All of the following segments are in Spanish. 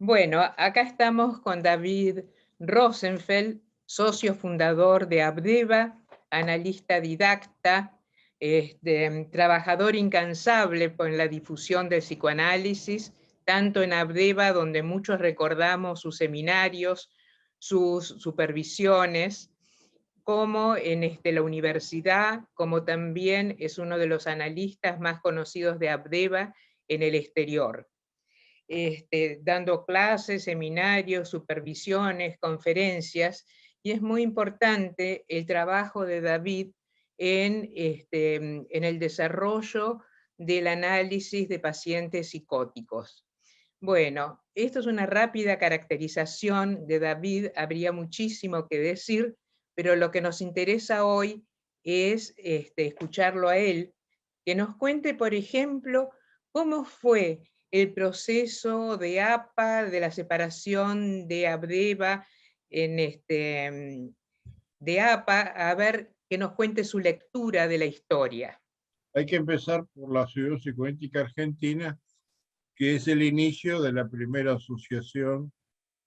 Bueno, acá estamos con David Rosenfeld, socio fundador de Abdeva, analista didacta, trabajador incansable en la difusión del psicoanálisis, tanto en Abdeva, donde muchos recordamos sus seminarios, sus supervisiones, como en la universidad, como también es uno de los analistas más conocidos de Abdeva en el exterior. Dando clases, seminarios, supervisiones, conferencias, y es muy importante el trabajo de David en el desarrollo del análisis de pacientes psicóticos. Bueno, esto es una rápida caracterización de David, habría muchísimo que decir, pero lo que nos interesa hoy es escucharlo a él, que nos cuente, por ejemplo, cómo fue el proceso de APA, de la separación de Abdeva de APA, a ver que nos cuente su lectura de la historia. Hay que empezar por la Asociación Psicoética Argentina, que es el inicio de la primera asociación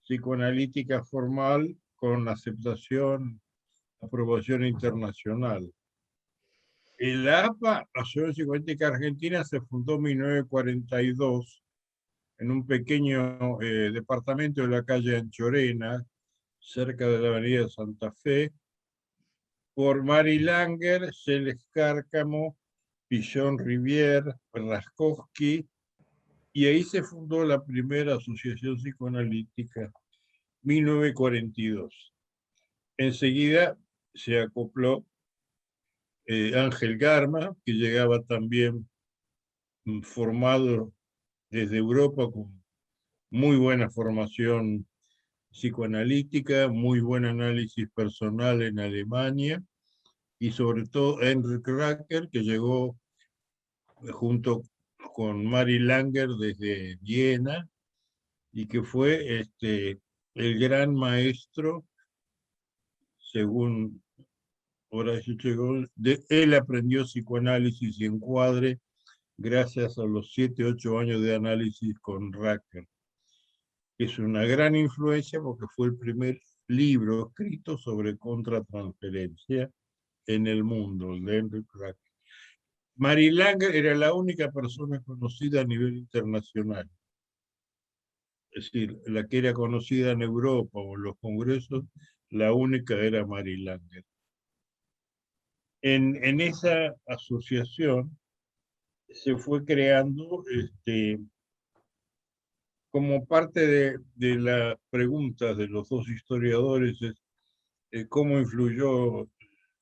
psicoanalítica formal con aceptación, aprobación internacional. La APA, la Asociación Psicoética Argentina, se fundó en 1942 en un pequeño departamento de la calle Anchorena, cerca de la avenida Santa Fe, por Mary Langer, Celes Cárcamo, Pillon Rivière, Raskowski, y ahí se fundó la primera asociación psicoanalítica, 1942. Enseguida se acopló Ángel Garma, que llegaba también formado desde Europa con muy buena formación psicoanalítica, muy buen análisis personal en Alemania, y sobre todo Henrik Racker, que llegó junto con Mary Langer desde Viena, y que fue el gran maestro, según Horacio Chegol, él aprendió psicoanálisis y encuadre gracias a los 7, 8 años de análisis con Racker. Es una gran influencia porque fue el primer libro escrito sobre contratransferencia en el mundo, el de Henrik Racker. Mary Langer era la única persona conocida a nivel internacional. Es decir, la que era conocida en Europa o en los congresos, la única era Mary Langer. En esa asociación se fue creando como parte de las preguntas de los dos historiadores, cómo influyó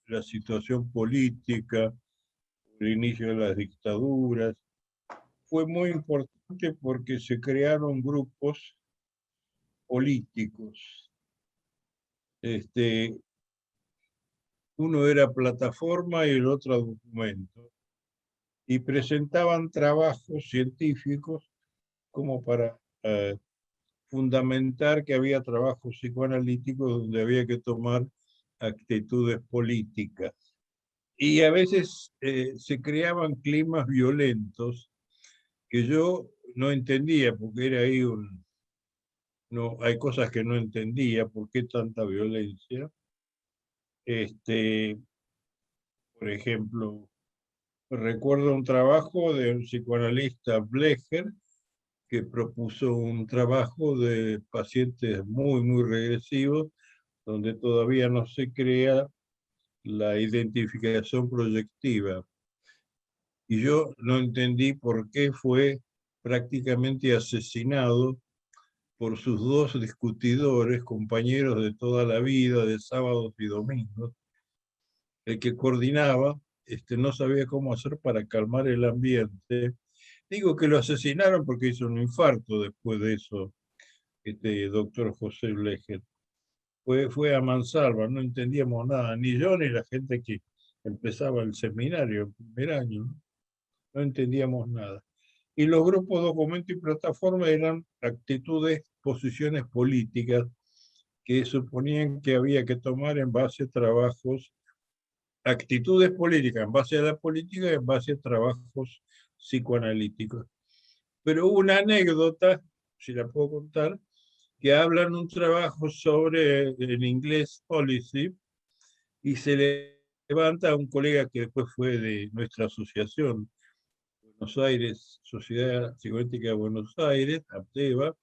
la situación política, el inicio de las dictaduras. Fue muy importante porque se crearon grupos políticos. Uno era Plataforma y el otro Documento, y presentaban trabajos científicos como para fundamentar que había trabajos psicoanalíticos donde había que tomar actitudes políticas. Y a veces se creaban climas violentos que yo no entendía, porque era ahí no, hay cosas que no entendía, ¿por qué tanta violencia? Por ejemplo, recuerdo un trabajo de un psicoanalista Blecher, que propuso un trabajo de pacientes muy, muy regresivos, donde todavía no se crea la identificación proyectiva. Y yo no entendí por qué fue prácticamente asesinado por sus dos discutidores, compañeros de toda la vida, de sábados y domingos. El que coordinaba no sabía cómo hacer para calmar el ambiente. Digo que lo asesinaron porque hizo un infarto después de eso, doctor José Blecher. Fue a mansalva, no entendíamos nada, ni yo ni la gente que empezaba el seminario el primer año, no entendíamos nada. Y los grupos Documento y Plataforma eran actitudes, posiciones políticas que suponían que había que tomar en base a trabajos, actitudes políticas en base a la política y en base a trabajos psicoanalíticos. Pero hubo una anécdota, si la puedo contar, que hablan un trabajo sobre, en inglés, policy, y se levanta un colega que después fue de nuestra asociación, Buenos Aires, Sociedad Psicoética de Buenos Aires, APTEBA,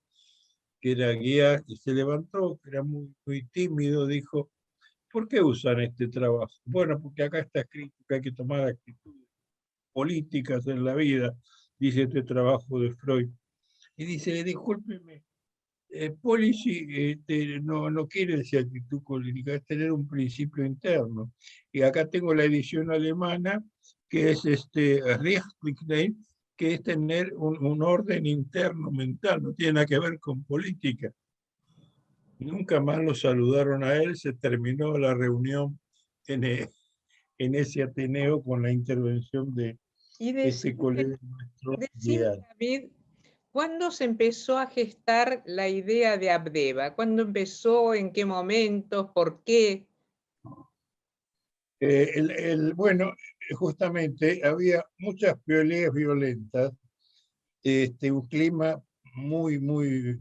que era guía, y se levantó, que era muy, muy tímido, dijo, ¿por qué usan este trabajo? Bueno, porque acá está escrito que hay que tomar actitudes políticas en la vida, dice este trabajo de Freud. Y dice, discúlpeme, policy no quiere decir actitud política, es tener un principio interno. Y acá tengo la edición alemana, que es Richtlinie, que es tener un orden interno mental, no tiene nada que ver con política. Nunca más lo saludaron a él, se terminó la reunión en ese Ateneo con la intervención de Y este colega nuestro, decime, Guial. David, ¿cuándo se empezó a gestar la idea de Abdeva? ¿Cuándo empezó? ¿En qué momentos? ¿Por qué? Bueno, justamente había muchas peleas violentas, un clima muy, muy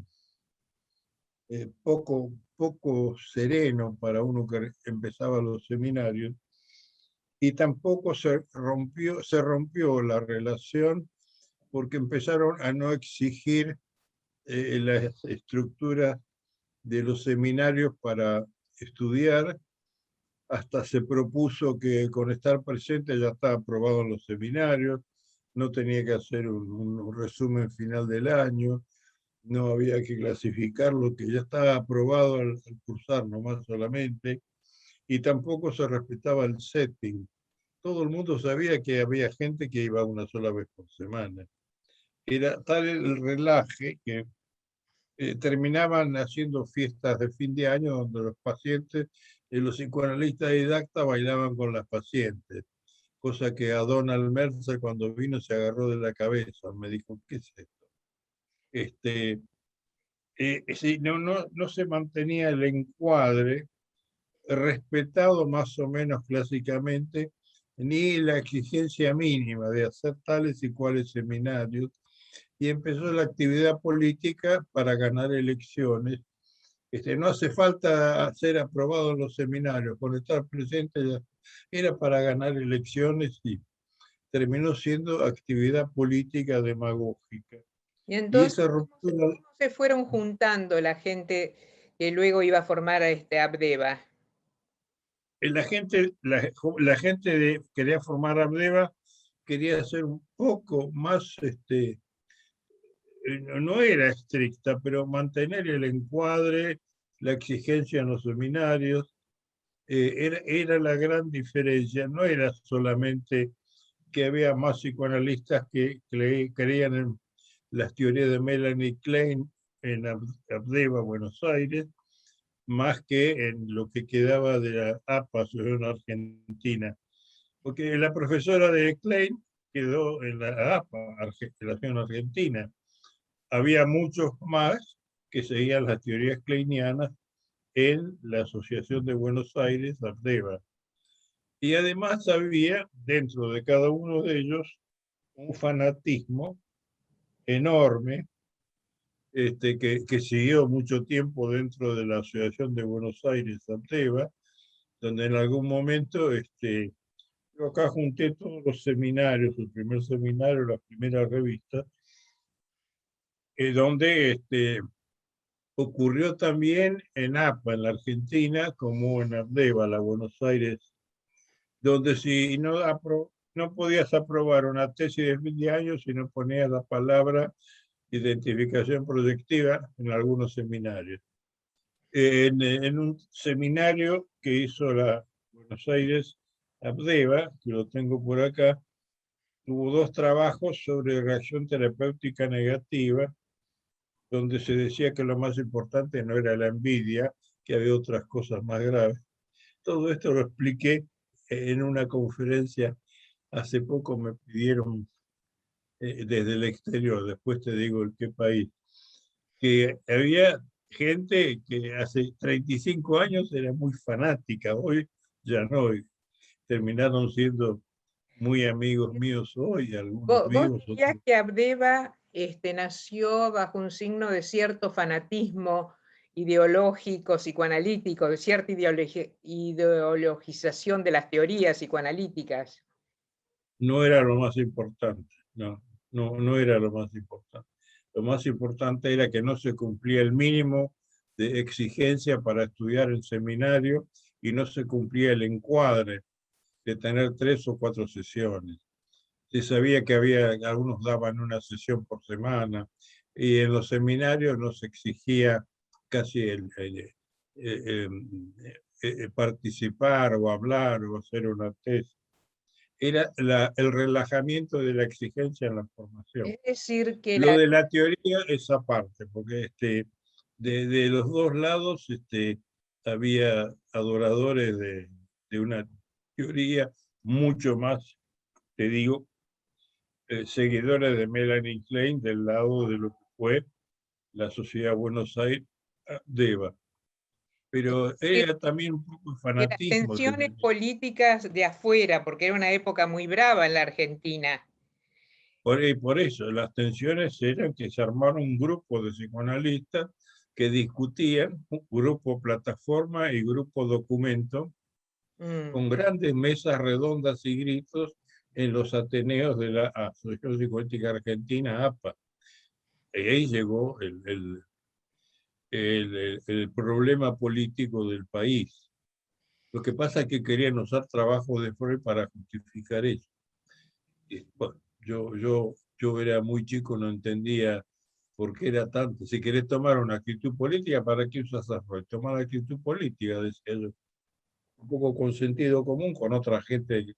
poco sereno para uno que empezaba los seminarios, y tampoco se rompió la relación porque empezaron a no exigir las estructuras de los seminarios para estudiar. Hasta se propuso que con estar presente ya estaba aprobado en los seminarios, no tenía que hacer un resumen final del año, no había que clasificar lo que ya estaba aprobado al cursar nomás solamente, y tampoco se respetaba el setting. Todo el mundo sabía que había gente que iba una sola vez por semana. Era tal el relaje que terminaban haciendo fiestas de fin de año donde los pacientes, los psicoanalistas didactas bailaban con las pacientes, cosa que a Donald Mercer cuando vino se agarró de la cabeza, me dijo, ¿qué es esto? Sí, no se mantenía el encuadre respetado más o menos clásicamente, ni la exigencia mínima de hacer tales y cuales seminarios, y empezó la actividad política para ganar elecciones. No hace falta ser aprobado en los seminarios, con estar presente era para ganar elecciones, y terminó siendo actividad política demagógica. Y Y entonces, esa ruptura, ¿cómo se fueron juntando la gente que luego iba a formar a Abdeva? la gente quería formar Abdeva, quería ser un poco más, no era estricta, pero mantener el encuadre, la exigencia en los seminarios, era la gran diferencia. No era solamente que había más psicoanalistas que creían en las teorías de Melanie Klein en Abdeva, Buenos Aires, más que en lo que quedaba de la APA, Asociación Argentina. Porque la profesora de Klein quedó en la APA, Asociación Argentina. Había muchos más que seguían las teorías kleinianas en la Asociación de Buenos Aires, Abdeva. Y además había dentro de cada uno de ellos un fanatismo enorme, que siguió mucho tiempo dentro de la Asociación de Buenos Aires, Abdeva, donde en algún momento yo acá junté todos los seminarios, el primer seminario, la primera revista, donde ocurrió también en APA, en la Argentina, como en Abdeva, la Buenos Aires, donde si no podías aprobar una tesis de fin de año si no ponías la palabra identificación proyectiva en algunos seminarios. En un seminario que hizo la Buenos Aires Abdeva, que lo tengo por acá, tuvo 2 trabajos sobre reacción terapéutica negativa, donde se decía que lo más importante no era la envidia, que había otras cosas más graves. Todo esto lo expliqué en una conferencia. Hace poco me pidieron desde el exterior, después te digo en qué país, que había gente que hace 35 años era muy fanática, hoy ya no, y terminaron siendo muy amigos míos hoy, algunos ¿Vos vivos, dirías otros. que Abdeva nació bajo un signo de cierto fanatismo ideológico, psicoanalítico, de cierta ideologización de las teorías psicoanalíticas. No era lo más importante, no era lo más importante. Lo más importante era que no se cumplía el mínimo de exigencia para estudiar en seminario y no se cumplía el encuadre de tener 3 o 4 sesiones. Se sabía que algunos daban una sesión por semana y en los seminarios no se exigía casi participar o hablar o hacer una tesis. Era el relajamiento de la exigencia en la formación. Es decir, que Lo de la teoría es aparte, porque de los dos lados había adoradores de una teoría mucho más, te digo, seguidores de Melanie Klein del lado de lo que fue la Sociedad Buenos Aires Deva. Pero era también un poco que las fanatismo. tensiones políticas de afuera, porque era una época muy brava en la Argentina. Por eso, las tensiones eran que se armaron un grupo de psicoanalistas que discutían, un grupo plataforma y grupo documento, con grandes mesas redondas y gritos en los ateneos de la Asociación Psicoanalítica Argentina, APA. Y ahí llegó el problema político del país. Lo que pasa es que querían usar trabajo de Freud para justificar eso. Y, bueno, yo era muy chico, no entendía por qué era tanto. Si querés tomar una actitud política, ¿para qué usas a Freud? Tomar la actitud política, decía yo. Un poco con sentido común, con otra gente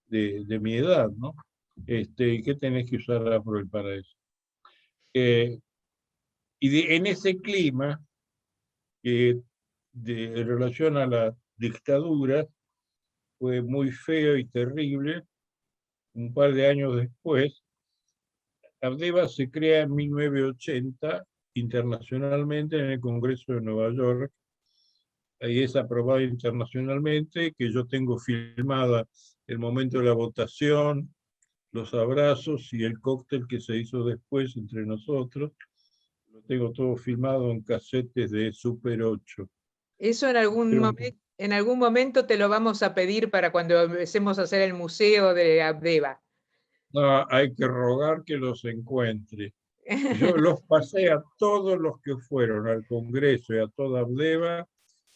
de mi edad, ¿no? ¿Qué tenés que usar a Freud para eso? En ese clima, en relación a la dictadura, fue muy feo y terrible. Un par de años después, Abdeva se crea en 1980 internacionalmente en el Congreso de Nueva York. Ahí es aprobada internacionalmente, que yo tengo filmada el momento de la votación, los abrazos y el cóctel que se hizo después entre nosotros. Lo tengo todo filmado en casetes de Super 8. Eso en algún momento te lo vamos a pedir para cuando empecemos a hacer el museo de Abdeva. No, hay que rogar que los encuentre. Yo los pasé a todos los que fueron al Congreso y a toda Abdeva,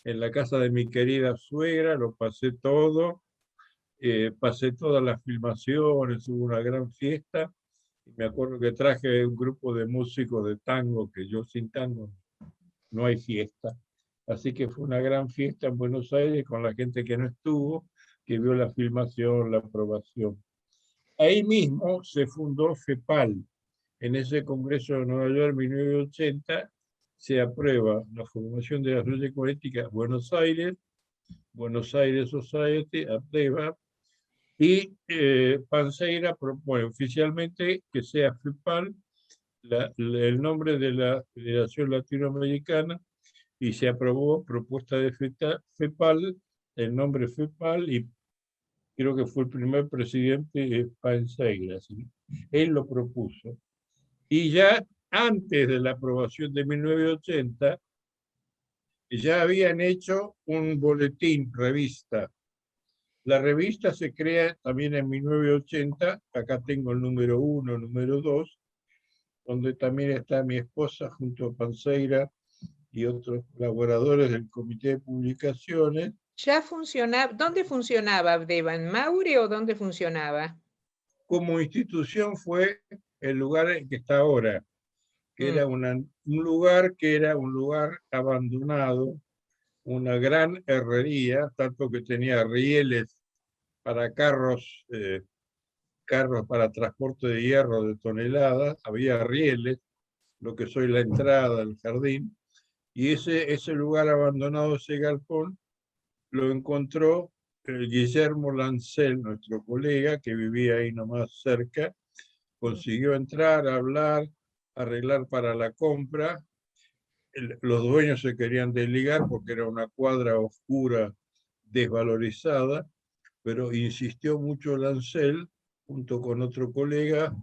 en la casa de mi querida suegra, lo pasé todo, pasé todas las filmaciones, hubo una gran fiesta. Me acuerdo que traje un grupo de músicos de tango, que yo sin tango no hay fiesta. Así que fue una gran fiesta en Buenos Aires con la gente que no estuvo, que vio la filmación, la aprobación. Ahí mismo se fundó FEPAL. En ese Congreso de Nueva York, 1980, se aprueba la formación de la Sociedad Psicoanalítica Buenos Aires Society, aprueba, y Panseira propone oficialmente que sea FEPAL el nombre de la Federación Latinoamericana, y se aprobó propuesta de FEPAL, el nombre FEPAL, y creo que fue el primer presidente Panseira, ¿sí? Él lo propuso. Y ya antes de la aprobación de 1980, ya habían hecho un boletín, revista. La revista se crea también en 1980, acá tengo el número 1, número 2, donde también está mi esposa junto a Panseira y otros colaboradores del Comité de Publicaciones. ¿Ya funcionaba? ¿Dónde funcionaba Abdeva? ¿En Maure o dónde funcionaba? Como institución fue el lugar en que está ahora, que era un lugar abandonado, una gran herrería, tanto que tenía rieles para carros para transporte de hierro de toneladas, había rieles, lo que soy la entrada del jardín, y ese lugar abandonado, ese galpón, lo encontró Guillermo Lancel, nuestro colega, que vivía ahí nomás cerca, consiguió entrar, hablar, arreglar para la compra. Los dueños se querían desligar porque era una cuadra oscura, desvalorizada, pero insistió mucho Lancel, junto con otro colega,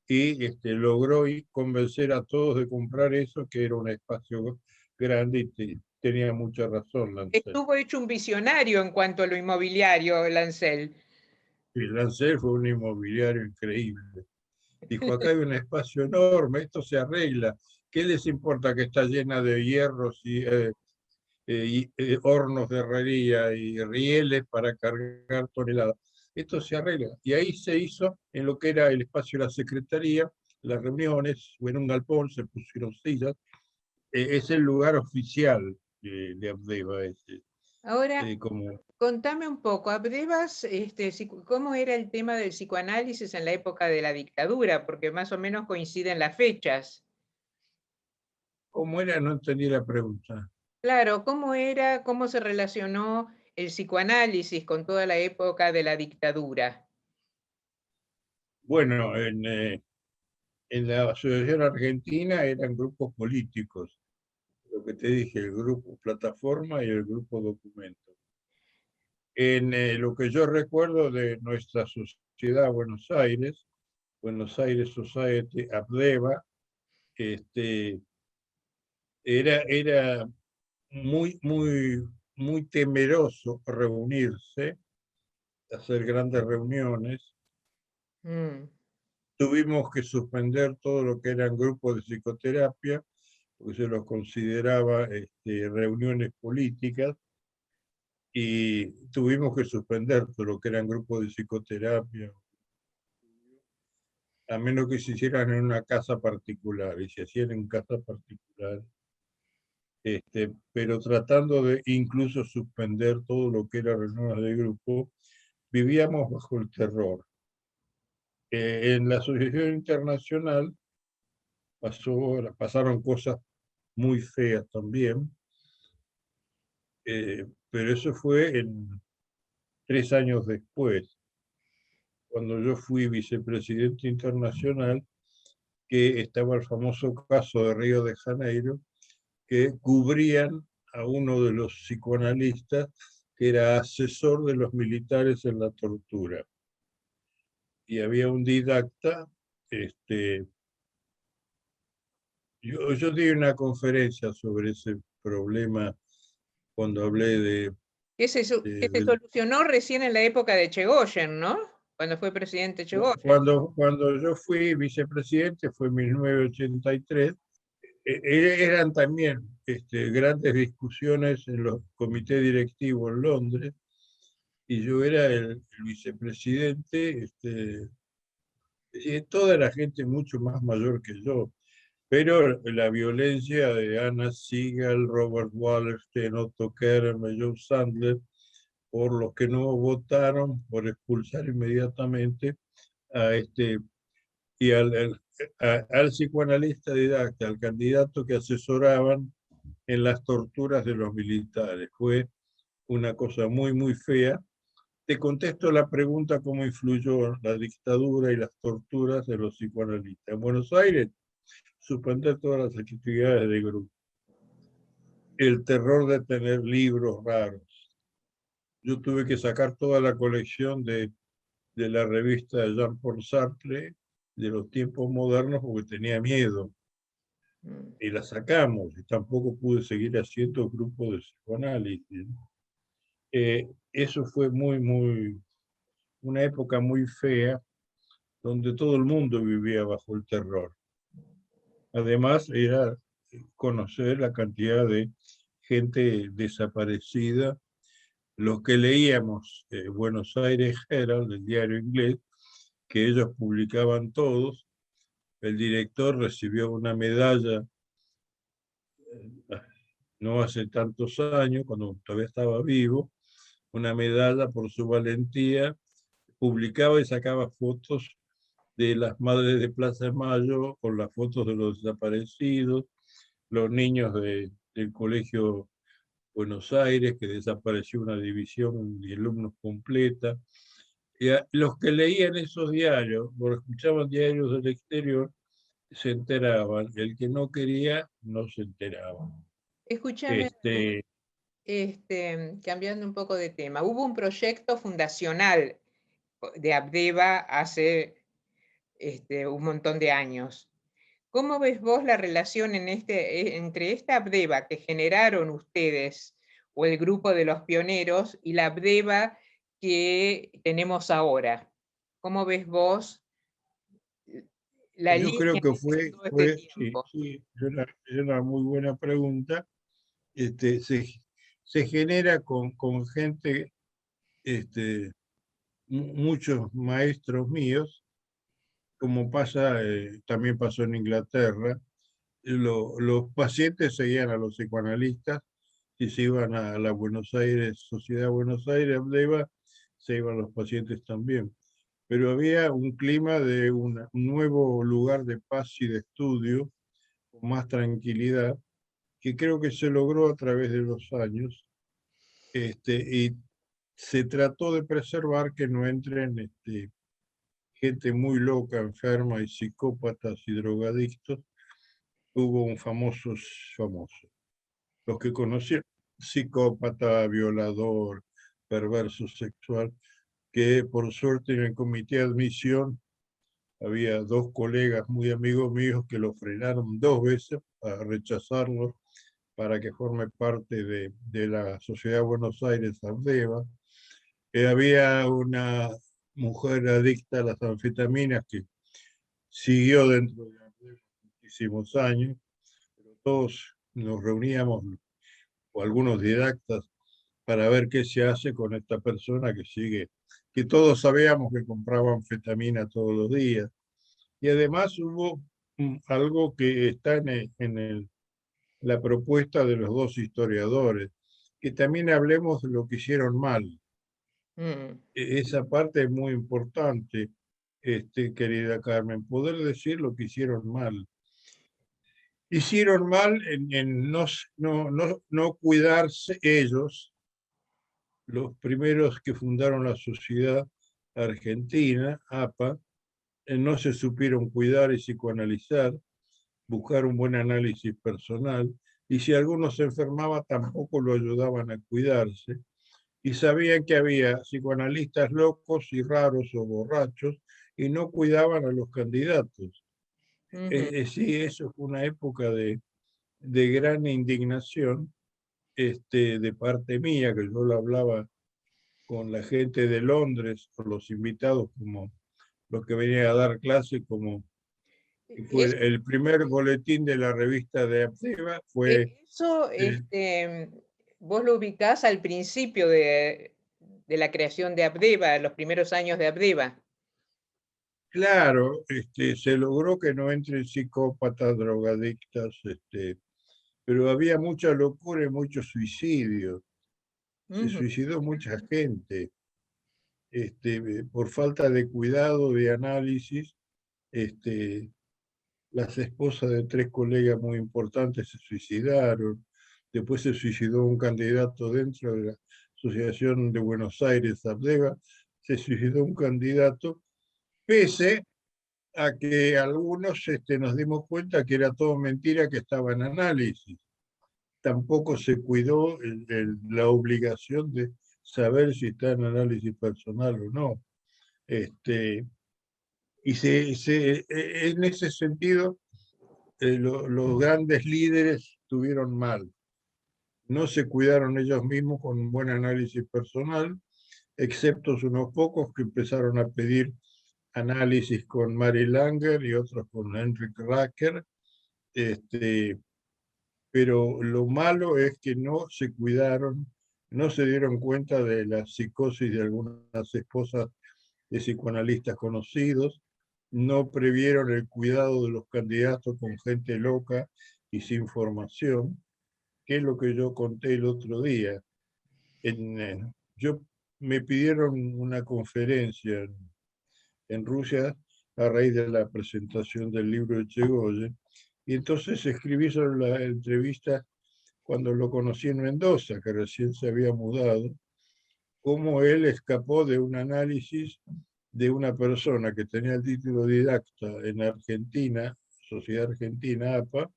y logró convencer a todos de comprar eso, que era un espacio grande y tenía mucha razón Lancel. Estuvo hecho un visionario en cuanto a lo inmobiliario, Lancel. Y Lancel fue un inmobiliario increíble. Dijo, acá hay un espacio enorme, esto se arregla. ¿Qué les importa que está llena de hierros y hornos de herrería y rieles para cargar toneladas? Esto se arregla. Y ahí se hizo en lo que era el espacio de la secretaría, las reuniones, o en un galpón se pusieron sillas. Es el lugar oficial de Abdeva. Ahora, Como, contame un poco, Abdevas, ¿cómo era el tema del psicoanálisis en la época de la dictadura? Porque más o menos coinciden las fechas. ¿Cómo era? No entendí la pregunta. Claro, ¿cómo era, cómo se relacionó el psicoanálisis con toda la época de la dictadura? Bueno, en la Asociación Argentina eran grupos políticos, lo que te dije, el grupo Plataforma y el grupo Documento. En lo que yo recuerdo de nuestra sociedad Buenos Aires Society, Abdeva, era muy temeroso reunirse, hacer grandes reuniones. Mm. Tuvimos que suspender todo lo que eran grupos de psicoterapia, porque se los consideraba reuniones políticas, y tuvimos que suspender todo lo que eran grupos de psicoterapia, a menos que se hicieran en una casa particular, y se hacían en casa particular, pero tratando de incluso suspender todo lo que era reuniones de grupo, vivíamos bajo el terror. En la Asociación Internacional pasaron cosas muy feas también, pero eso fue 3 años después, cuando yo fui vicepresidente internacional, que estaba el famoso caso de Río de Janeiro, que cubrían a uno de los psicoanalistas que era asesor de los militares en la tortura. Y había un didacta, yo di una conferencia sobre ese problema cuando hablé Que se solucionó recién en la época de Chegoyen, ¿no? Cuando fue presidente Chegoyen. cuando yo fui vicepresidente, fue en 1983, eran también grandes discusiones en los comités directivos en Londres, y yo era el vicepresidente, y toda la gente mucho más mayor que yo, pero la violencia de Anna Siegel, Robert Wallerstein, Otto Kerem, Joe Sandler, por los que no votaron por expulsar inmediatamente a y al psicoanalista didacta, al candidato que asesoraban en las torturas de los militares. Fue una cosa muy fea. Te contesto la pregunta: ¿cómo influyó la dictadura y las torturas de los psicoanalistas? En Buenos Aires, suspender todas las actividades de grupo. El terror de tener libros raros. Yo tuve que sacar toda la colección de la revista de Jean-Paul Sartre de los tiempos modernos porque tenía miedo. Y la sacamos, y tampoco pude seguir haciendo grupos de psicoanálisis. Eso fue una época muy fea, donde todo el mundo vivía bajo el terror. Además, era conocer la cantidad de gente desaparecida. Los que leíamos Buenos Aires Herald, el diario inglés, que ellos publicaban todos, el director recibió una medalla no hace tantos años, cuando todavía estaba vivo, una medalla por su valentía. Publicaba y sacaba fotos de las madres de Plaza de Mayo con las fotos de los desaparecidos, los niños del colegio Buenos Aires, que desapareció una división de alumnos completa. Y los que leían esos diarios o escuchaban diarios del exterior se enteraban. El que no quería no se enteraba. Escúchame, cambiando un poco de tema, hubo un proyecto fundacional de Abdeva hace un montón de años. ¿Cómo ves vos la relación entre esta Abdeva que generaron ustedes o el grupo de los pioneros y la Abdeva que tenemos ahora? ¿Cómo ves vos la Yo creo línea que entre todo este sí, tiempo? sí, es una muy buena pregunta. Este, se genera con gente, este, muchos maestros míos, como pasa, también pasó en Inglaterra. Los pacientes seguían a los psicoanalistas y se iban a la Buenos Aires, Sociedad Buenos Aires, Abdeva, se iban los pacientes también. Pero había un clima de un nuevo lugar de paz y de estudio, con más tranquilidad, que creo que se logró a través de los años, y se trató de preservar que no entren, gente muy loca, enferma y psicópatas y drogadictos. Hubo un famoso, los que conocieron, psicópata, violador, perverso sexual, que por suerte en el comité de admisión había dos colegas muy amigos míos que lo frenaron dos veces a rechazarlo para que forme parte de la Sociedad Buenos Aires Abdeva. Había una mujer adicta a las anfetaminas que siguió dentro de Abdeva muchísimos años, pero todos nos reuníamos, o algunos didactas, para ver qué se hace con esta persona que sigue, que todos sabíamos que compraba anfetamina todos los días. Y además hubo algo que está la propuesta de los dos historiadores, que también hablemos de lo que hicieron mal. Mm. Esa parte es muy importante, querida Carmen, poder decir lo que hicieron mal. Hicieron mal en no cuidarse ellos, los primeros que fundaron la Sociedad Argentina, APA, no se supieron cuidar y psicoanalizar, buscar un buen análisis personal, y si alguno se enfermaba tampoco lo ayudaban a cuidarse, y sabían que había psicoanalistas locos y raros o borrachos, y no cuidaban a los candidatos. Ujú. Sí, eso fue una época de gran indignación, de parte mía, que yo lo hablaba con la gente de Londres, con los invitados, como los que venían a dar clase, como fue Eso, el primer boletín de la revista de Abdeva, fue, eso vos lo ubicás al principio de la creación de Abdeva, los primeros años de Abdeva. claro, se logró que no entren psicópatas, drogadictas, pero había mucha locura y muchos suicidios. Se Ujú. suicidó mucha gente, por falta de cuidado, de análisis. este, las esposas de tres colegas muy importantes se suicidaron. Después se suicidó un candidato dentro de la Asociación de Buenos Aires, Abdeva. Se suicidó un candidato, pese a que algunos, nos dimos cuenta que era todo mentira, que estaba en análisis. Tampoco se cuidó la obligación de saber si está en análisis personal o no. Y en ese sentido, los grandes líderes tuvieron mal. No se cuidaron ellos mismos con un buen análisis personal, excepto unos pocos que empezaron a pedir análisis con Mary Langer y otros con Henrik Racker. Pero lo malo es que no se cuidaron, no se dieron cuenta de la psicosis de algunas esposas de psicoanalistas conocidos, no previeron el cuidado de los candidatos con gente loca y sin formación, que es lo que yo conté el otro día. Yo me pidieron una conferencia en Rusia a raíz de la presentación del libro de Chegoyen, y entonces escribí sobre la entrevista cuando lo conocí en Mendoza, que recién se había mudado, cómo él escapó de un análisis de una persona que tenía el título didacta en Argentina, Sociedad Argentina, APA,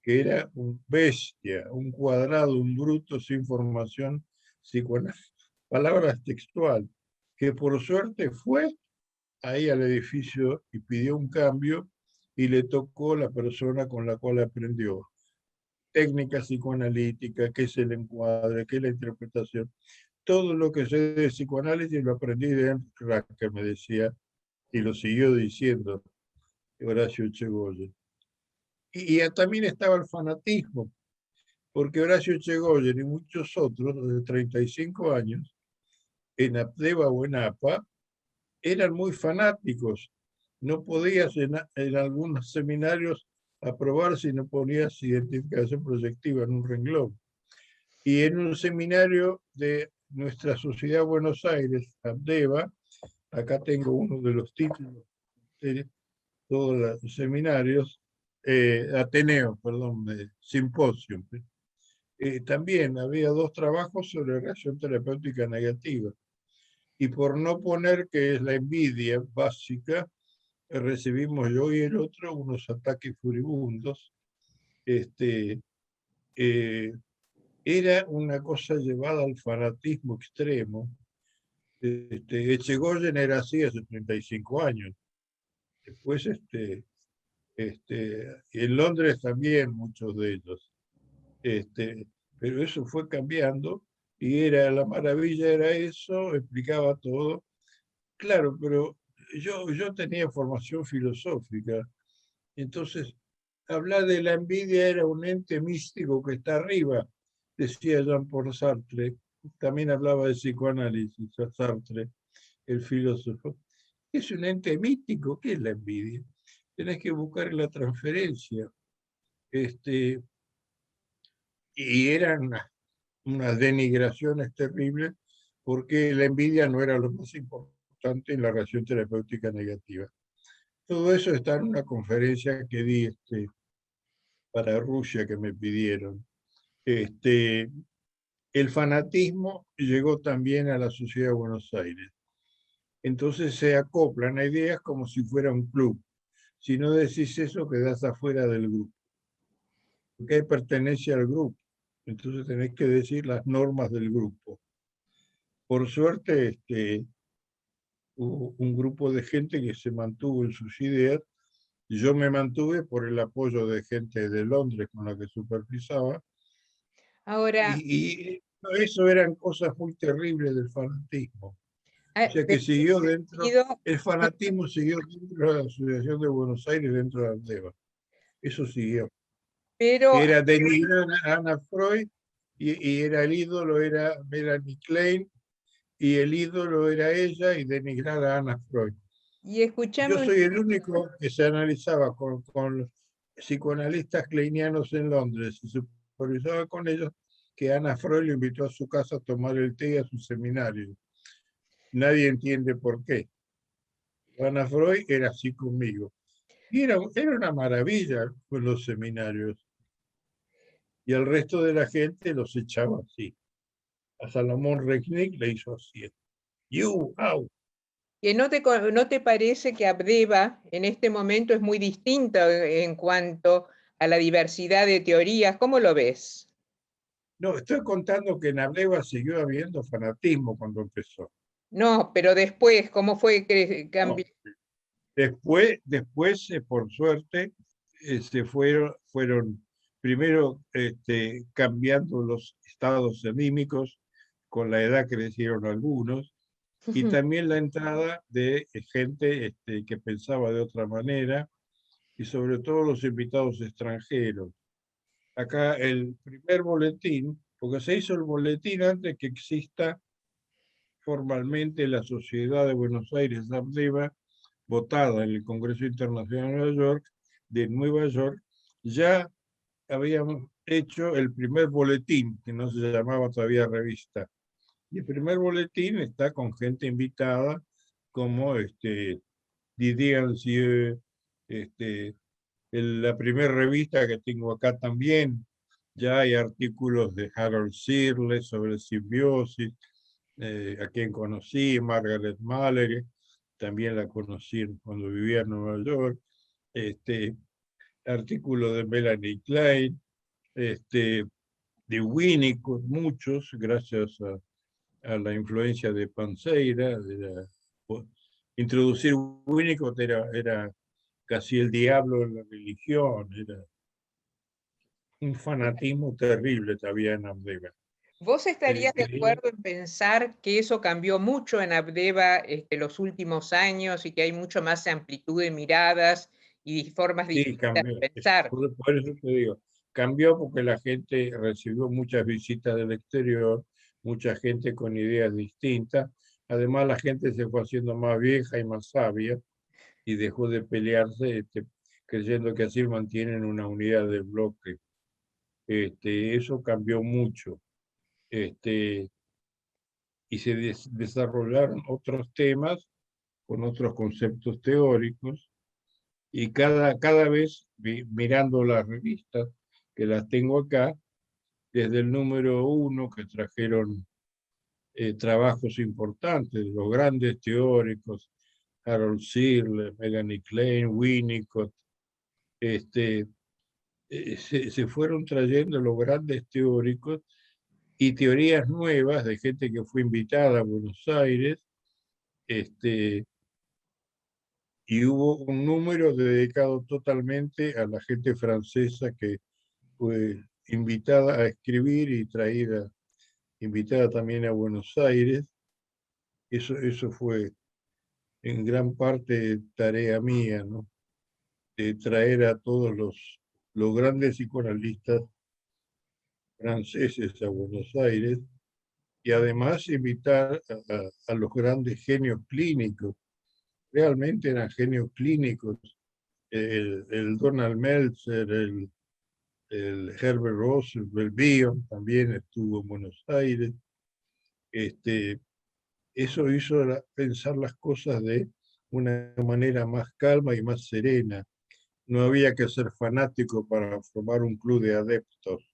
que era un bestia, un cuadrado, un bruto sin formación psicoanalítica, palabras textual, que por suerte fue ahí al edificio y pidió un cambio, y le tocó la persona con la cual aprendió técnica psicoanalítica, qué es el encuadre, qué es la interpretación. Todo lo que sé de psicoanálisis lo aprendí de Henry Kracker, me decía, y lo siguió diciendo Horacio Echegóyen. Y también estaba el fanatismo, porque Horacio Echegóyen y muchos otros de 35 años, en Apdeva o en APA, eran muy fanáticos. No podías en algunos seminarios aprobar si no ponías identificación proyectiva en un renglón. Y en un seminario de nuestra Sociedad de Buenos Aires, Apdeva, acá tengo uno de los títulos de todos los seminarios, Ateneo, perdón, Simposium. También había 2 trabajos sobre reacción terapéutica negativa. Y por no poner que es la envidia básica, recibimos yo y el otro unos ataques furibundos. Era una cosa llevada al fanatismo extremo. Echegóyen era así hace 35 años. Después, en Londres también muchos de ellos. Pero eso fue cambiando y era la maravilla, era eso, explicaba todo. Claro, pero yo tenía formación filosófica, entonces hablar de la envidia era un ente místico que está arriba, decía Jean-Paul Sartre. También hablaba de psicoanálisis, Sartre, el filósofo. Es un ente místico, ¿qué es la envidia? Tenés que buscar la transferencia. Y eran unas denigraciones terribles porque la envidia no era lo más importante en la reacción terapéutica negativa. Todo eso está en una conferencia que di para Rusia que me pidieron. El fanatismo llegó también a la sociedad de Buenos Aires. Entonces se acoplan a ideas como si fuera un club. Si no decís eso, quedás afuera del grupo. Porque hay pertenencia al grupo. Entonces tenés que decir las normas del grupo. Por suerte, hubo un grupo de gente que se mantuvo en sus ideas. Yo me mantuve por el apoyo de gente de Londres con la que supervisaba. Ahora, Y eso eran cosas muy terribles del fanatismo. O sea que siguió dentro, el fanatismo siguió dentro de la Asociación de Buenos Aires, dentro de Apdeva. Eso siguió. pero, Era denigrar a Ana Freud y era el ídolo, era Melanie Klein, y el ídolo era ella y denigrar a Ana Freud. y Yo escuchame, soy el único que se analizaba con los psicoanalistas kleinianos en Londres y supervisaba con ellos que Ana Freud lo invitó a su casa a tomar el té y a su seminario. Nadie entiende por qué. Ana Freud era así conmigo. Y era una maravilla con los seminarios. Y el resto de la gente los echaba así. A Salomón Resnick le hizo así. You, out. ¿que no te parece que Abdeva en este momento es muy distinta en cuanto a la diversidad de teorías? ¿Cómo lo ves? No, estoy contando que en Ableva siguió habiendo fanatismo cuando empezó. No, pero después, ¿cómo fue que cambió? No. Después, por suerte, se fueron primero cambiando los estados anímicos con la edad que crecieron algunos, y también la entrada de gente que pensaba de otra manera, y sobre todo los invitados extranjeros. Acá el primer boletín, porque se hizo el boletín antes que exista formalmente la Sociedad de Buenos Aires de Apdeva, votada en el Congreso Internacional de Nueva York, ya habíamos hecho el primer boletín, que no se llamaba todavía revista. Y el primer boletín está con gente invitada, como Didier Ancieux, la primera revista que tengo acá también, ya hay artículos de Harold Searle sobre simbiosis, a quien conocí, Margaret Mallory, también la conocí cuando vivía en Nueva York, artículos de Melanie Klein, de Winnicott, muchos, gracias a la influencia de Panseira. Introducir Winnicott era casi el diablo en la religión, era un fanatismo terrible que había en Abdeva. ¿Vos estarías de Creía, acuerdo en pensar que eso cambió mucho en Abdeva los últimos años y que hay mucho más amplitud de miradas y formas sí, distintas cambió. de pensar? Por eso te digo, cambió porque la gente recibió muchas visitas del exterior, mucha gente con ideas distintas. Además, la gente se fue haciendo más vieja y más sabia y dejó de pelearse, creyendo que así mantienen una unidad de bloque. Eso cambió mucho. Este, y se desarrollaron otros temas con otros conceptos teóricos, y cada vez mirando las revistas, que las tengo acá, desde el número 1 que trajeron trabajos importantes, los grandes teóricos, Harold Searle, Melanie Klein, Winnicott, se fueron trayendo los grandes teóricos y teorías nuevas de gente que fue invitada a Buenos Aires, y hubo un número dedicado totalmente a la gente francesa que fue invitada a escribir y traída, invitada también a Buenos Aires. Eso fue en gran parte tarea mía, ¿no? De traer a todos los grandes psicoanalistas franceses a Buenos Aires y además invitar a los grandes genios clínicos. Realmente eran genios clínicos. El Donald Meltzer, el Herbert Roosevelt, Bion también estuvo en Buenos Aires. Este, Eso hizo pensar las cosas de una manera más calma y más serena. No había que ser fanático para formar un club de adeptos.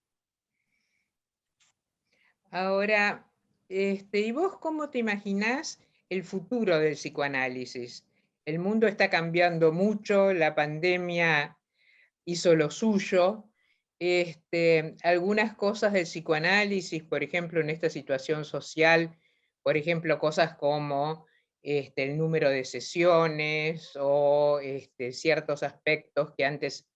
Ahora, ¿y vos cómo te imaginás el futuro del psicoanálisis? El mundo está cambiando mucho, la pandemia hizo lo suyo. Algunas cosas del psicoanálisis, por ejemplo, en esta situación social, por ejemplo, cosas como el número de sesiones o ciertos aspectos que antes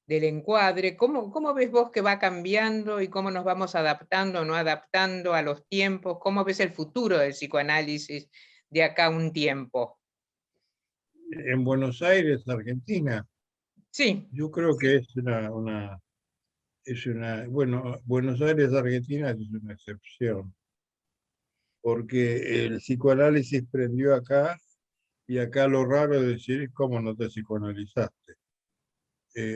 del encuadre. ¿Cómo ves vos que va cambiando y cómo nos vamos adaptando o no adaptando a los tiempos? ¿Cómo ves el futuro del psicoanálisis de acá a un tiempo? En Buenos Aires, Argentina, Sí, yo creo que bueno, Buenos Aires, Argentina es una excepción, porque el psicoanálisis prendió acá y acá lo raro es decir, ¿cómo no te psicoanalizaste?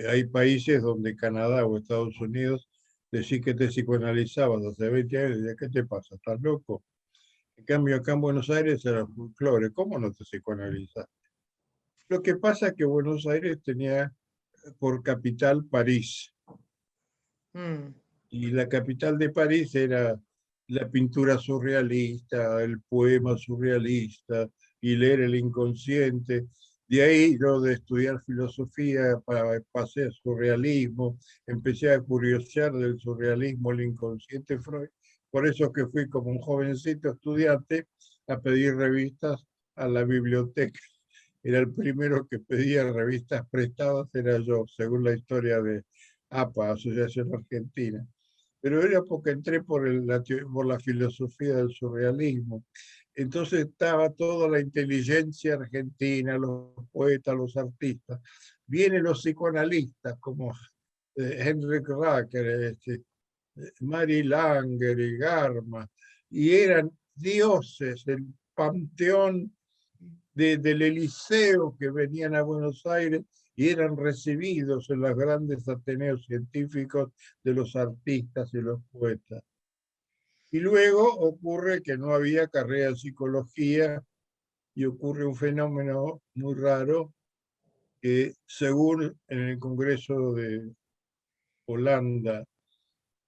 Hay países donde Canadá o Estados Unidos decís que te psicoanalizabas hace 20 años, y ¿qué te pasa? ¿Estás loco? En cambio, acá en Buenos Aires era folclore, ¿cómo no te psicoanalizaste? Lo que pasa es que Buenos Aires tenía por capital París, mm, y la capital de París era la pintura surrealista, el poema surrealista, y leer el inconsciente. De ahí yo de estudiar filosofía pasé al surrealismo, empecé a curiosear del surrealismo, el inconsciente Freud. Por eso que fui como un jovencito estudiante a pedir revistas a la biblioteca. Era el primero que pedía revistas prestadas, era yo, según la historia de APA, Asociación Argentina. Pero era porque entré por la filosofía del surrealismo. Entonces estaba toda la inteligencia argentina, los poetas, los artistas. Vienen los psicoanalistas como Henrik Racker, Mary Langer y Garma, y eran dioses, el panteón del Eliseo que venían a Buenos Aires y eran recibidos en los grandes ateneos científicos de los artistas y los poetas. Y luego ocurre que no había carrera de psicología y ocurre un fenómeno muy raro que según en el Congreso de Holanda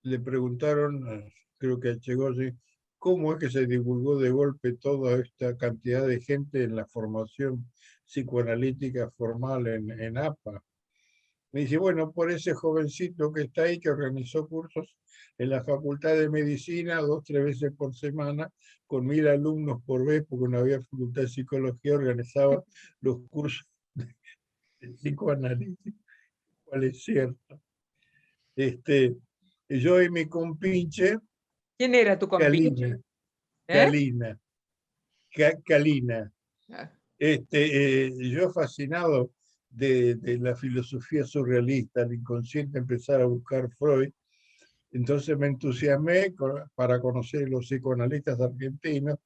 le preguntaron, creo que a Chegosi, cómo es que se divulgó de golpe toda esta cantidad de gente en la formación psicoanalítica formal en APA. Me dice, bueno, por ese jovencito que está ahí, que organizó cursos en la Facultad de Medicina 2 o 3 veces por semana, con 1000 alumnos por vez, porque no había facultad de psicología, organizaba los cursos el psicoanálisis, cuál es cierto. Yo y mi compinche, ¿Quién era tu compinche? Calina, ¿Eh? Calina. Ah, Yo fascinado de la filosofía surrealista, al inconsciente, empezar a buscar Freud. Entonces me entusiasmé para conocer los psicoanalistas argentinos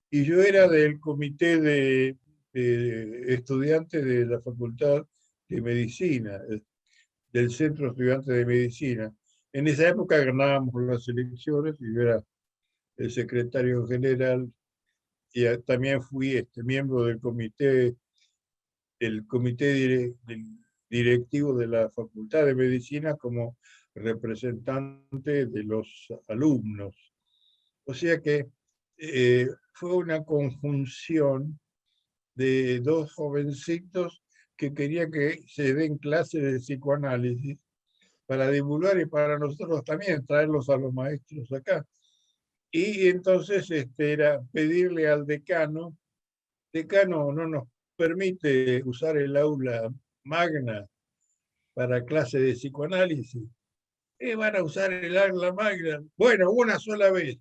y yo era del comité de estudiantes de la Facultad de Medicina, del Centro Estudiante de Medicina. En esa época ganábamos las elecciones y yo era el secretario general y también fui miembro del comité directivo de la Facultad de Medicina como representante de los alumnos. O sea que fue una conjunción de dos jovencitos que querían que se den clases de psicoanálisis para divulgar y para nosotros también traerlos a los maestros acá. Y entonces era pedirle al decano, no nos permite usar el aula magna para clase de psicoanálisis. Van a usar el aula magna. Bueno, una sola vez.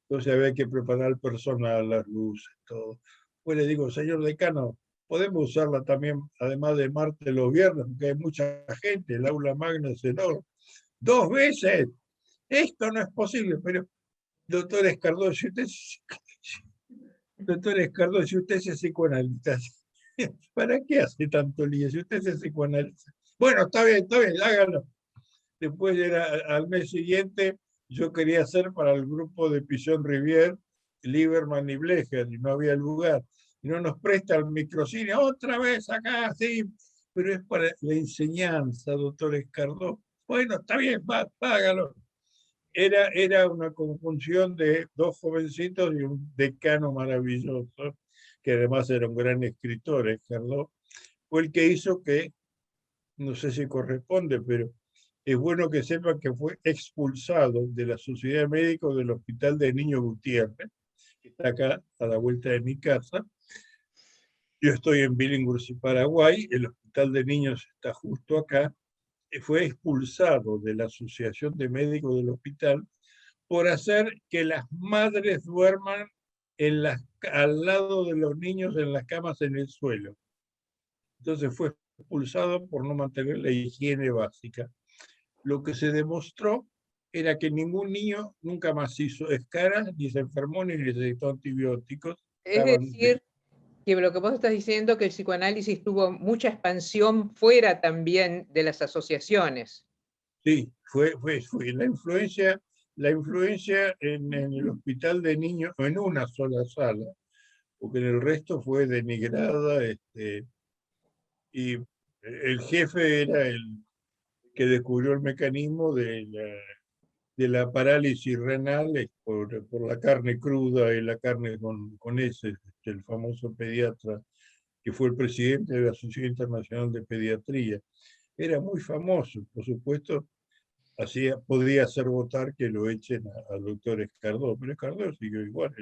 Entonces había que preparar el personal, las luces, todo. Pues le digo, señor decano, podemos usarla también, además de martes, los viernes, porque hay mucha gente, el aula magna es enorme. 2 veces, esto no es posible, pero doctor Escardó, si usted, doctor Escardó, si usted es psicoanalista, ¿para qué hace tanto lío? Si usted es psicoanalista. Bueno, está bien, hágalo. Después era al mes siguiente, yo quería hacer para el grupo de Pillon Rivière, Lieberman y Blecher, y no había lugar. Y no nos presta el microcine, otra vez acá, sí, pero es para la enseñanza, doctor Escardó. Bueno, está bien, hágalo. Era una conjunción de dos jovencitos y un decano maravilloso, que además era un gran escritor, Escardó, fue el que hizo que, no sé si corresponde, pero es bueno que sepan que fue expulsado de la Sociedad de Médicos del Hospital de Niño Gutiérrez, que está acá a la vuelta de mi casa. Yo estoy en Billinghurst, Paraguay, el Hospital de Niños está justo acá. Fue expulsado de la Asociación de Médicos del hospital por hacer que las madres duerman al lado de los niños en las camas en el suelo. Entonces fue expulsado por no mantener la higiene básica. Lo que se demostró era que ningún niño nunca más hizo escaras, ni se enfermó, ni necesitó antibióticos. es decir, que lo que vos estás diciendo que el psicoanálisis tuvo mucha expansión fuera también de las asociaciones. Sí, fue la influencia en el hospital de niños, en una sola sala, porque en el resto fue denigrada, y el jefe era el que descubrió el mecanismo de la parálisis renal por la carne cruda y la carne con heces, el famoso pediatra que fue el presidente de la Asociación Internacional de Pediatría. Era muy famoso, por supuesto, podía hacer votar que lo echen al doctor Escardó, pero Escardó siguió igual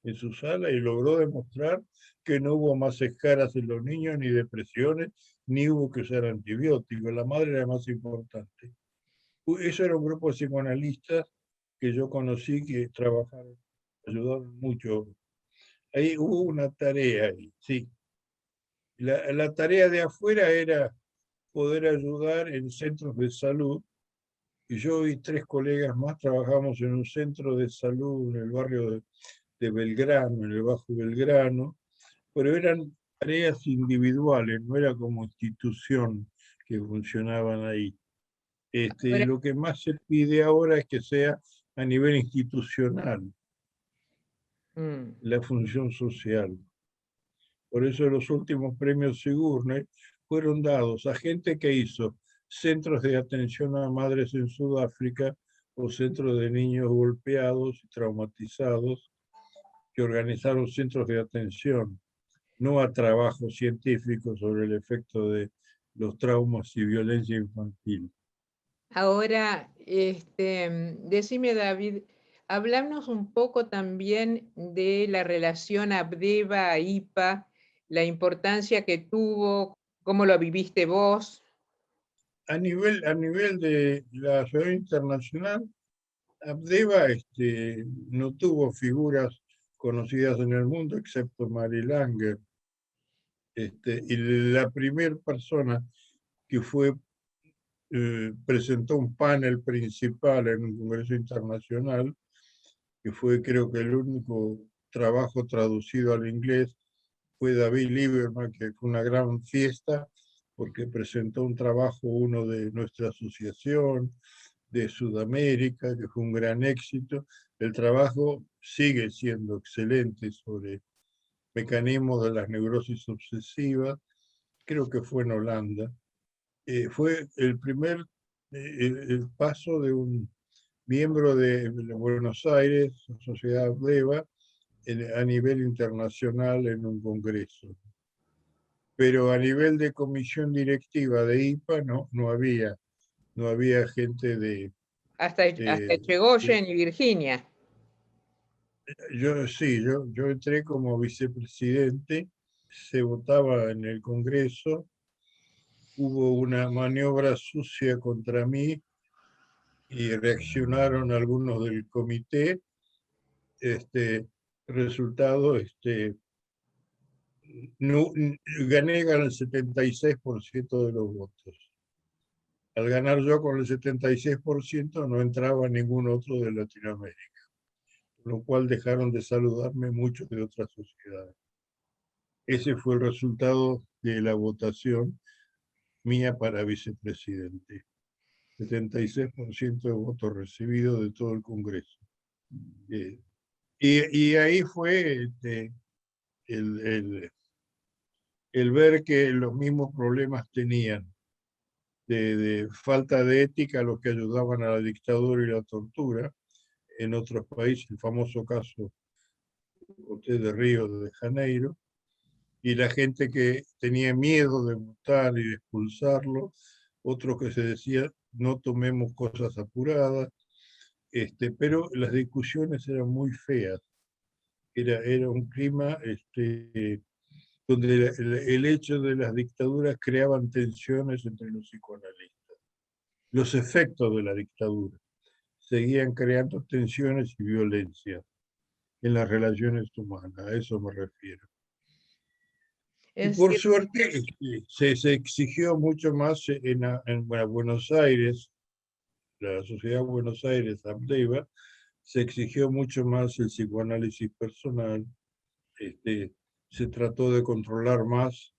en su sala y logró demostrar que no hubo más escaras en los niños, ni depresiones, ni hubo que usar antibióticos. La madre era más importante. Eso era un grupo de psicoanalistas que yo conocí que trabajaron, ayudaron mucho. Ahí hubo una tarea, sí. La tarea de afuera era poder ayudar en centros de salud. Y yo y 3 colegas más trabajamos en un centro de salud en el barrio de Belgrano, en el Bajo Belgrano, pero eran tareas individuales, no era como institución que funcionaban ahí. Ahora, Lo que más se pide ahora es que sea a nivel institucional, la función social. Por eso los últimos premios Sigourney fueron dados a gente que hizo centros de atención a madres en Sudáfrica o centros de niños golpeados y traumatizados que organizaron centros de atención, no a trabajos científicos sobre el efecto de los traumas y violencia infantil. ahora, decime, David, hablamos un poco también de la relación Abdeva-IPA, la importancia que tuvo ¿Cómo lo viviste vos? A nivel de la Asociación Internacional, Abdeva no tuvo figuras conocidas en el mundo, excepto Mary Langer. Y la primera persona que presentó un panel principal en un congreso internacional, que fue creo que el único trabajo traducido al inglés, fue David Lieberman, que fue una gran fiesta porque presentó un trabajo, uno de nuestra asociación de Sudamérica, que fue un gran éxito. El trabajo sigue siendo excelente sobre mecanismos de las neurosis obsesivas, creo que fue en Holanda. Fue el primer el paso de un miembro de Buenos Aires, Sociedad Abdeva, a nivel internacional en un congreso. Pero a nivel de comisión directiva de IPA no había gente Hasta Echegoyen y Virginia. Yo entré como vicepresidente, se votaba en el Congreso, hubo una maniobra sucia contra mí y reaccionaron algunos del comité. Resultado, no, gané con el 76% de los votos. Al ganar yo con el 76%, no entraba ningún otro de Latinoamérica, lo cual dejaron de saludarme muchos de otras sociedades. Ese fue el resultado de la votación mía para vicepresidente. 76% de votos recibidos de todo el Congreso. Y ahí fue el ver que los mismos problemas tenían de falta de ética los que ayudaban a la dictadura y la tortura en otros países, el famoso caso de Río de Janeiro, y la gente que tenía miedo de votar y de expulsarlo, otros que se decía no tomemos cosas apuradas, pero las discusiones eran muy feas. Era un clima donde el hecho de las dictaduras creaban tensiones entre los psicoanalistas. Los efectos de la dictadura seguían creando tensiones y violencia en las relaciones humanas, a eso me refiero. Y Es por decir, suerte se exigió mucho más en Buenos Aires, la Sociedad de Buenos Aires, Abdeva, se exigió mucho más el psicoanálisis personal, se trató de controlar más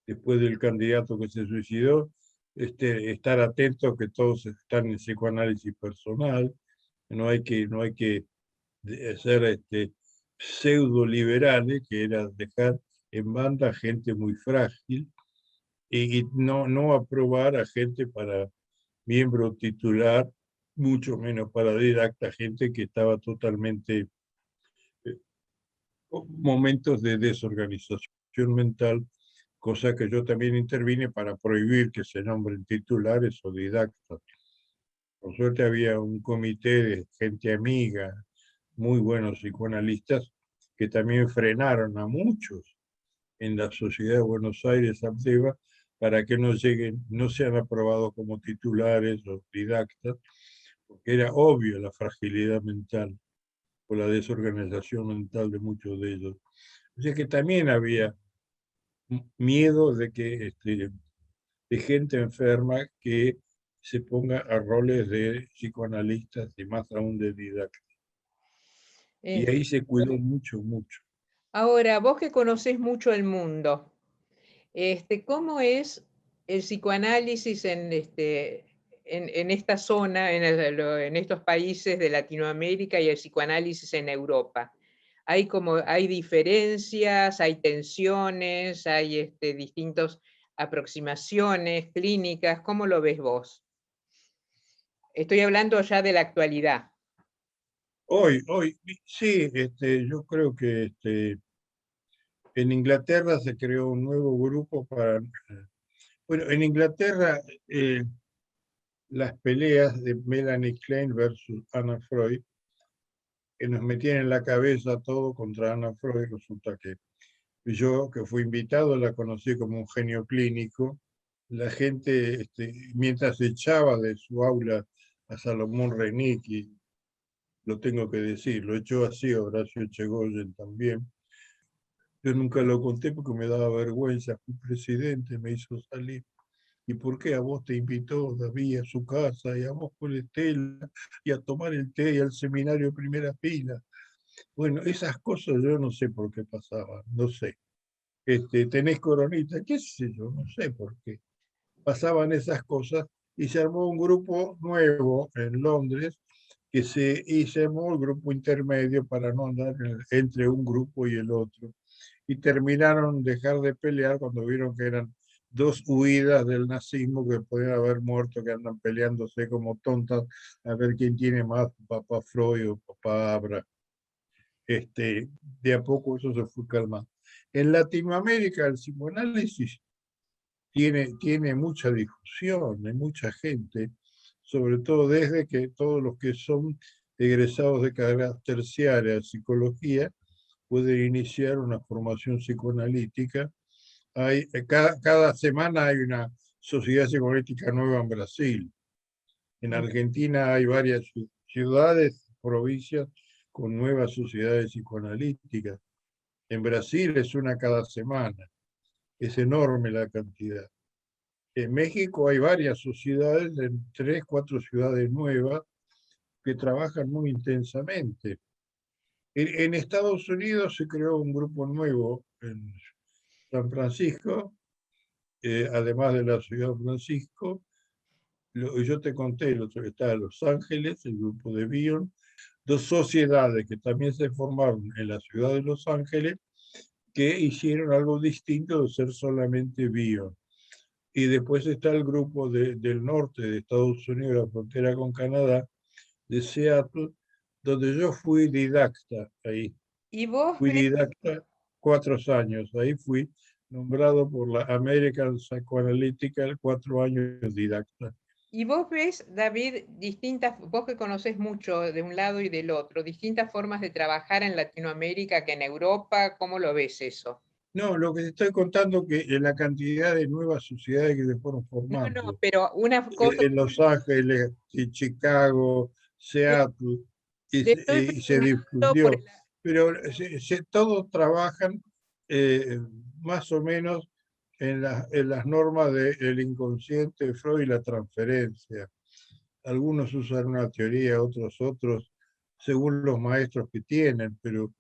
después del candidato que se suicidó, estar atento que todos están en psicoanálisis personal, no hay que ser pseudo liberales, que era dejar en banda gente muy frágil y no aprobar a gente para miembro titular, mucho menos para didacta, gente que estaba totalmente momentos de desorganización mental, cosa que yo también intervine para prohibir que se nombren titulares o didactas. Por suerte había un comité de gente amiga, muy buenos psicoanalistas, que también frenaron a muchos en la Sociedad de Buenos Aires, Abdeva, para que no sean aprobados como titulares o didactas, porque era obvio la fragilidad mental o la desorganización mental de muchos de ellos. O sea que también había miedo de que de gente enferma que se ponga a roles de psicoanalistas y más aún de didactas. Y ahí se cuidó mucho, mucho. ahora, vos que conocés mucho el mundo, ¿cómo es el psicoanálisis en esta zona, en estos países de Latinoamérica y el psicoanálisis en Europa? ¿Hay diferencias, hay tensiones, hay distintas aproximaciones clínicas? ¿Cómo lo ves vos? Estoy hablando ya de la actualidad. Hoy, sí, yo creo que en Inglaterra se creó un nuevo grupo para... Bueno, en Inglaterra las peleas de Melanie Klein versus Anna Freud, que nos metían en la cabeza todo contra Anna Freud, resulta que Y yo, que fui invitado, la conocí como un genio clínico. La gente, mientras echaba de su aula a Salomón Renick, lo tengo que decir, lo echó así a Horacio Echegoyen también. Yo nunca lo conté porque me daba vergüenza. Fui presidente, me hizo salir. ¿Y por qué a vos te invitó David a su casa y a vos con Estela y a tomar el té y al seminario de primera fila? Bueno, esas cosas yo no sé por qué pasaban, no sé. ¿Tenés coronita? ¿Qué sé yo? No sé por qué. Pasaban esas cosas y se armó un grupo nuevo en Londres y se armó el grupo intermedio para no andar entre un grupo y el otro. Y terminaron dejar de pelear cuando vieron que eran dos huidas del nazismo que podían haber muerto, que andan peleándose como tontas a ver quién tiene más, papá Freud o papá Abra. De a poco eso se fue calmando. En Latinoamérica el psicoanálisis tiene mucha difusión, hay mucha gente, sobre todo desde que todos los que son egresados de carrera terciaria de psicología pueden iniciar una formación psicoanalítica. Cada semana hay una sociedad psicoanalítica nueva en Brasil. En Argentina hay varias ciudades, provincias con nuevas sociedades psicoanalíticas. En Brasil es una cada semana. Es enorme la cantidad. En México hay varias sociedades en 3, 4 ciudades nuevas que trabajan muy intensamente. En Estados Unidos se creó un grupo nuevo en San Francisco, además de la ciudad de Francisco. Yo te conté, el otro que está en Los Ángeles, el grupo de Bion, dos sociedades que también se formaron en la ciudad de Los Ángeles, que hicieron algo distinto de ser solamente Bion. Y después está el grupo del norte de Estados Unidos, la frontera con Canadá, de Seattle, donde yo fui didacta ahí. ¿Y vos Fui ves, didacta 4 años. Ahí fui nombrado por la American Psychoanalytical 4 años didacta. y vos ves, David, distintas, vos que conoces mucho de un lado y del otro, distintas formas de trabajar en Latinoamérica que en Europa? ¿Cómo lo ves eso? No, lo que te estoy contando que es la cantidad de nuevas sociedades que se fueron No, no, formando. pero una cosa, En Los Ángeles, en Chicago, te, Seattle, te estoy y se preguntando por difundió. Pero todos trabajan más o menos en las normas del inconsciente de Freud y la transferencia. Algunos usan una teoría, otros, según los maestros que tienen, pero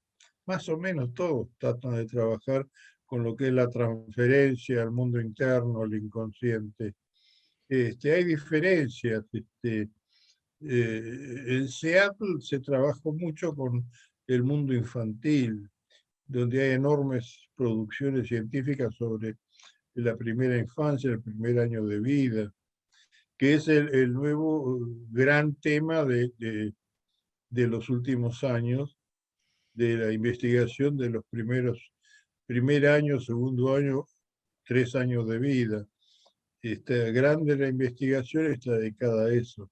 más o menos todos tratan de trabajar con lo que es la transferencia al mundo interno, al inconsciente. Hay diferencias. En Seattle se trabajó mucho con el mundo infantil, donde hay enormes producciones científicas sobre la primera infancia, el primer año de vida, que es el nuevo gran tema de los últimos años, de la investigación de los primer año, segundo año, 3 años de vida. Grande la investigación está dedicada a eso.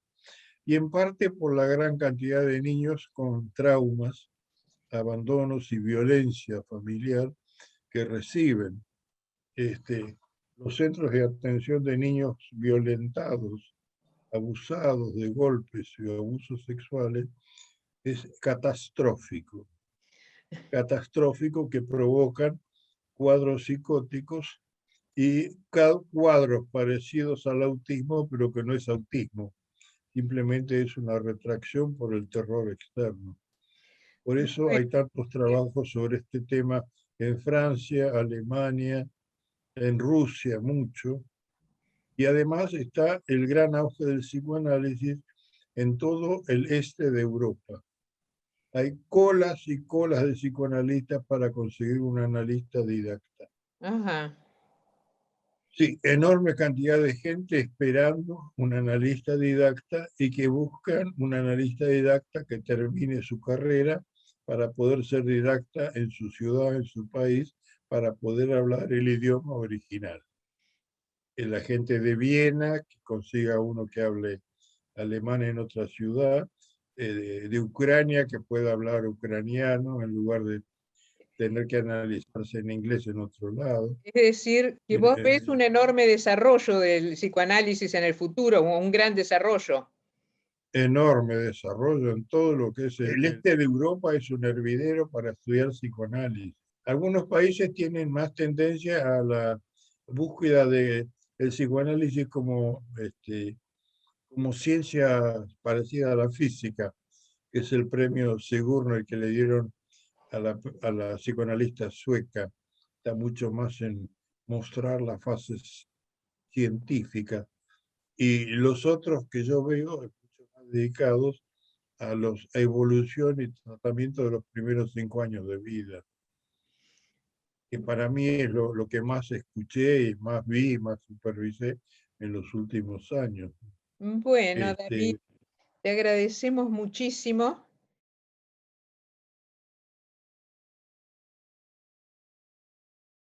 Y en parte por la gran cantidad de niños con traumas, abandonos y violencia familiar que reciben. Los centros de atención de niños violentados, abusados de golpes y abusos sexuales es catastrófico que provocan cuadros psicóticos y cuadros parecidos al autismo, pero que no es autismo, simplemente es una retracción por el terror externo. Por eso bueno, hay tantos trabajos sobre este tema en Francia, Alemania, en Rusia mucho, y además está el gran auge del psicoanálisis en todo el este de Europa. Hay colas y colas de psicoanalistas para conseguir un analista didacta. ajá. Sí, enorme cantidad de gente esperando un analista didacta y que buscan un analista didacta que termine su carrera para poder ser didacta en su ciudad, en su país, para poder hablar el idioma original. La gente de Viena, que consiga uno que hable alemán en otra ciudad, de Ucrania, que pueda hablar ucraniano en lugar de tener que analizarse en inglés en otro lado. Es decir, que vos ves un enorme desarrollo del psicoanálisis en el futuro, un gran desarrollo. Enorme desarrollo en todo lo que es el este de Europa, es un hervidero para estudiar psicoanálisis. Algunos países tienen más tendencia a la búsqueda del psicoanálisis como, como ciencia parecida a la física, que es el premio Sigourney que le dieron a la psicoanalista sueca. Está mucho más en mostrar las fases científicas. Y los otros que yo veo, mucho más dedicados a la evolución y tratamiento de los primeros 5 años de vida, que para mí es lo que más escuché y más vi y más supervisé en los últimos años. Bueno, David, te agradecemos muchísimo